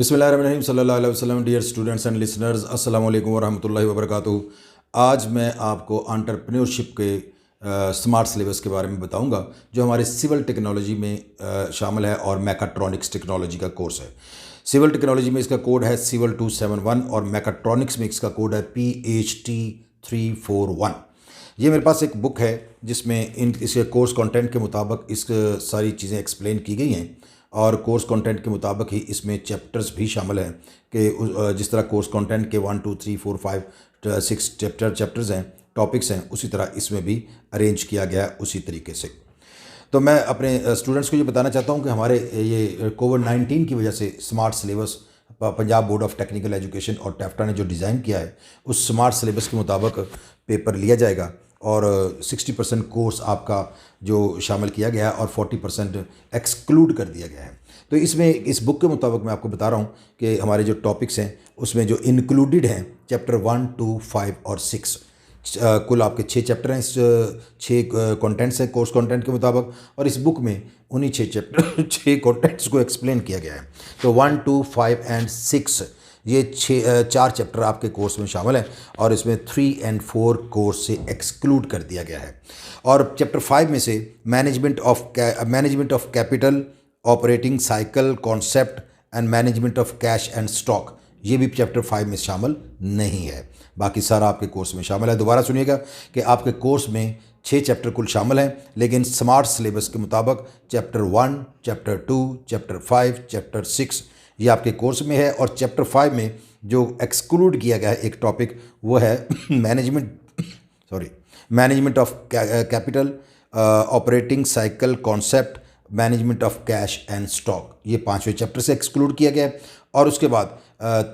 बिस्मिल्लाहिर्रहमानिर्रहीम सल्लल्लाहु अलैहि वसल्लम। डियर स्टूडेंट्स एंड लिसनर्स, अस्सलाम वालेकुम वरहमतुल्लाहि वबरकातुहू। आज मैं आपको एंटरप्रेन्योरशिप के स्मार्ट सिलेबस के बारे में बताऊंगा जो हमारे सिविल टेक्नोलॉजी में शामिल है और मैकाट्रॉनिक्स टेक्नोलॉजी का कोर्स है। सिविल टेक्नोलॉजी में इसका कोड है Civil-271 और मैकाट्रॉनिक्स में इसका कोड है PHT341। ये मेरे पास एक बुक है जिसमें इसके कोर्स कंटेंट के मुताबिक इस सारी चीज़ें एक्सप्लेन की गई हैं और कोर्स कंटेंट के मुताबिक ही इसमें चैप्टर्स भी शामिल हैं कि जिस तरह कोर्स कंटेंट के 1 2 3 4 5 6 चैप्टर्स हैं, टॉपिक्स हैं, उसी तरह इसमें भी अरेंज किया गया है उसी तरीके से। तो मैं अपने स्टूडेंट्स को ये बताना चाहता हूँ कि हमारे ये कोविड-19 की वजह से smart syllabus Punjab board of technical education और टैफ्टा ने जो डिज़ाइन किया है उस स्मार्ट सिलेबस के मुताबिक पेपर लिया जाएगा और 60% कोर्स आपका जो शामिल किया गया है और 40% एक्सक्लूड कर दिया गया है। तो इसमें इस बुक के मुताबिक मैं आपको बता रहा हूँ कि हमारे जो टॉपिक्स हैं उसमें जो इंक्लूडेड हैं चैप्टर 1 2 5 और 6, कुल आपके 6 चैप्टर हैं। इस 6 कंटेंट्स हैं कोर्स कंटेंट के मुताबिक और इस बुक में उन्हीं 6 कंटेंट्स को एक्सप्लेन किया गया है। तो 1 2 5 एंड 6 ये 4 चैप्टर आपके कोर्स में शामिल हैं और इसमें 3 और 4 कोर्स से एक्सक्लूड कर दिया गया है। और चैप्टर 5 में से management of capital, operating cycle concept and management of cash and stock, ये भी चैप्टर 5 में शामिल नहीं है। बाकी सारा आपके कोर्स में शामिल है। दोबारा सुनिएगा कि आपके कोर्स में 6 चैप्टर कुल शामिल हैं, लेकिन स्मार्ट सिलेबस के मुताबिक चैप्टर 1, चैप्टर 2, चैप्टर 5, चैप्टर 6 ये आपके कोर्स में है। और चैप्टर 5 में जो एक्सक्लूड किया गया है एक टॉपिक वो है management of capital, operating cycle concept, management of cash and stock, ये 5वें चैप्टर से एक्सक्लूड किया गया है। और उसके बाद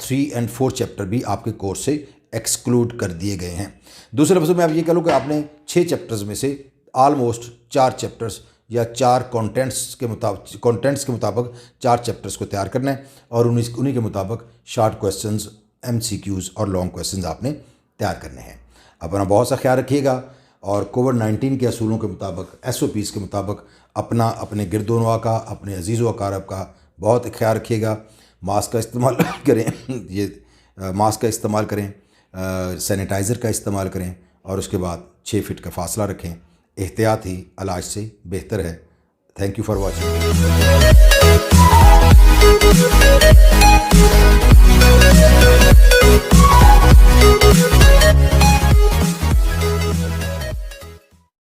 3 और 4 चैप्टर भी आपके कोर्स से एक्सक्लूड कर दिए गए हैं। दूसरे लफ्ज़ों में आप ये कह लो कि आपने 6 चैप्टर्स में से ऑलमोस्ट 4 चैप्टर्स या 4 कंटेंट्स के मुताबिक 4 चैप्टर्स को तैयार करना है और उन्हीं के मुताबिक शॉर्ट क्वेश्चंस, MCQs और लॉन्ग क्वेश्चंस आपने तैयार करने हैं। अपना बहुत सा ख्याल रखिएगा और कोविड-19 के असूलों के मुताबिक, SOPs के मुताबिक अपने गिरदोनवा का, अपने अजीज़ व अकारब का बहुत ख्याल रखिएगा। मास्क का इस्तेमाल करें, मास्क का इस्तेमाल करें, सैनिटाइज़र का इस्तेमाल करें और उसके बाद 6 फीट का फासला रखें। एहतियात ही इलाज से बेहतर है। Thank you for watching.